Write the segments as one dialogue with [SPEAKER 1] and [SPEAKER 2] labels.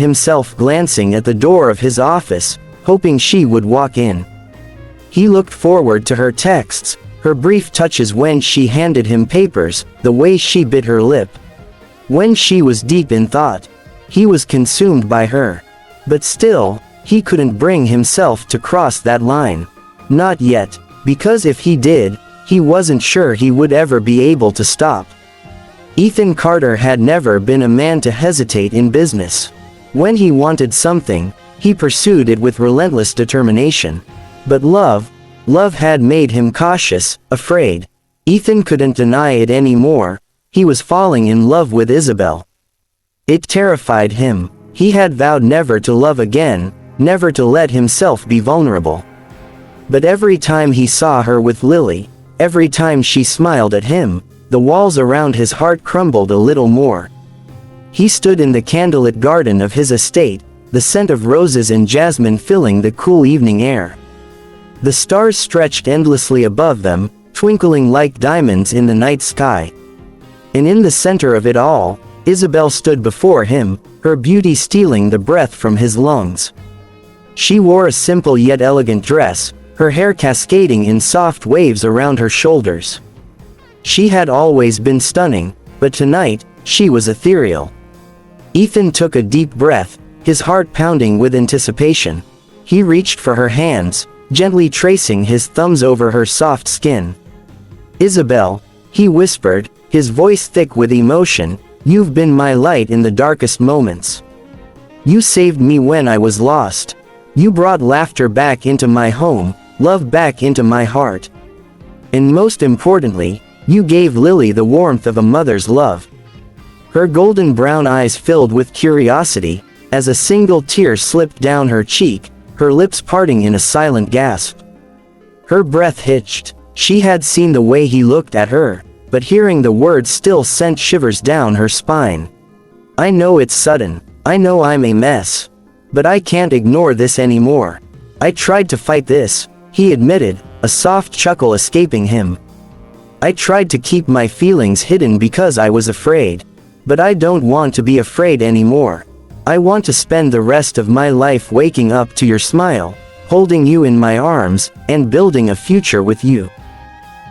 [SPEAKER 1] himself glancing at the door of his office, hoping she would walk in. He looked forward to her texts, her brief touches when she handed him papers, the way she bit her lip. When she was deep in thought, he was consumed by her. But still, he couldn't bring himself to cross that line. Not yet, because if he did, he wasn't sure he would ever be able to stop. Ethan Carter had never been a man to hesitate in business. When he wanted something, he pursued it with relentless determination. But love had made him cautious, afraid. Ethan couldn't deny it anymore. He was falling in love with Isabel. It terrified him. He had vowed never to love again, never to let himself be vulnerable. But every time he saw her with Lily, every time she smiled at him, the walls around his heart crumbled a little more. He stood in the candlelit garden of his estate, the scent of roses and jasmine filling the cool evening air. The stars stretched endlessly above them, twinkling like diamonds in the night sky. And in the center of it all, Isabel stood before him, her beauty stealing the breath from his lungs. She wore a simple yet elegant dress, her hair cascading in soft waves around her shoulders. She had always been stunning, but tonight, she was ethereal. Ethan took a deep breath, his heart pounding with anticipation. He reached for her hands, gently tracing his thumbs over her soft skin. "Isabel," he whispered, his voice thick with emotion, "you've been my light in the darkest moments. You saved me when I was lost. You brought laughter back into my home, love back into my heart. And most importantly, you gave Lily the warmth of a mother's love." Her golden brown eyes filled with curiosity, as a single tear slipped down her cheek, her lips parting in a silent gasp. Her breath hitched. She had seen the way he looked at her, but hearing the words still sent shivers down her spine. "I know it's sudden, I know I'm a mess. But I can't ignore this anymore. I tried to fight this," he admitted, a soft chuckle escaping him. "I tried to keep my feelings hidden because I was afraid. But I don't want to be afraid anymore. I want to spend the rest of my life waking up to your smile, holding you in my arms, and building a future with you."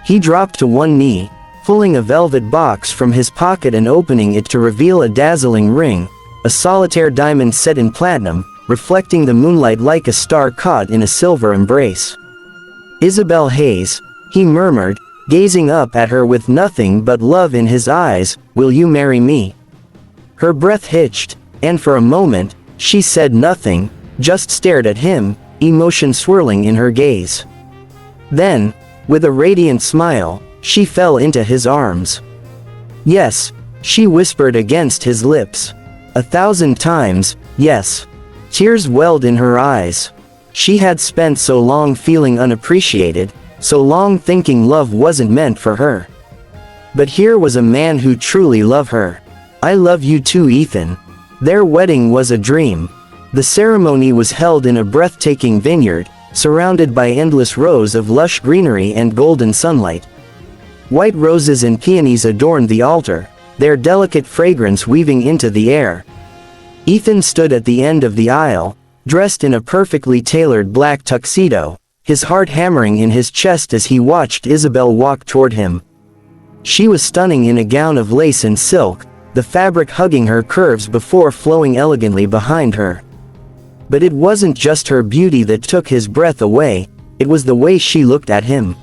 [SPEAKER 1] He dropped to one knee, pulling a velvet box from his pocket and opening it to reveal a dazzling ring, a solitaire diamond set in platinum, reflecting the moonlight like a star caught in a silver embrace. "Isabel Hayes," he murmured, gazing up at her with nothing but love in his eyes, "will you marry me?" Her breath hitched, and for a moment, she said nothing, just stared at him, emotion swirling in her gaze. Then, with a radiant smile, she fell into his arms. "Yes," she whispered against his lips. 1,000 times, yes. Tears welled in her eyes. She had spent so long feeling unappreciated, so long thinking love wasn't meant for her. But here was a man who truly loved her. "I love you too, Ethan." Their wedding was a dream. The ceremony was held in a breathtaking vineyard, surrounded by endless rows of lush greenery and golden sunlight. White roses and peonies adorned the altar, their delicate fragrance weaving into the air. Ethan stood at the end of the aisle, dressed in a perfectly tailored black tuxedo, his heart hammering in his chest as he watched Isabel walk toward him. She was stunning in a gown of lace and silk, the fabric hugging her curves before flowing elegantly behind her. But it wasn't just her beauty that took his breath away, it was the way she looked at him.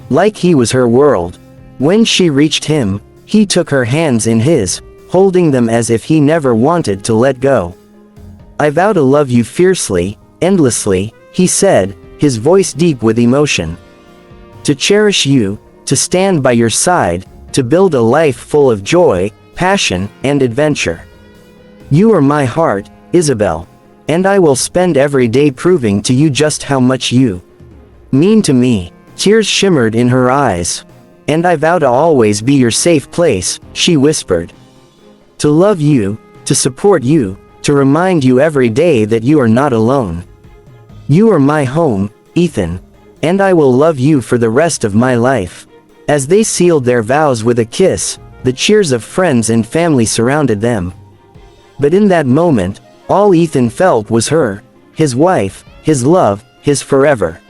[SPEAKER 1] Like he was her world. When she reached him, he took her hands in his, holding them as if he never wanted to let go. "I vow to love you fiercely, endlessly," he said, his voice deep with emotion. "To cherish you, to stand by your side, to build a life full of joy, passion, and adventure. You are my heart, Isabel. And I will spend every day proving to you just how much you mean to me." Tears shimmered in her eyes. "And I vow to always be your safe place," she whispered. "To love you, to support you, to remind you every day that you are not alone. You are my home, Ethan. And I will love you for the rest of my life." As they sealed their vows with a kiss, the cheers of friends and family surrounded them. But in that moment, All Ethan felt was her. His wife, his love, his forever.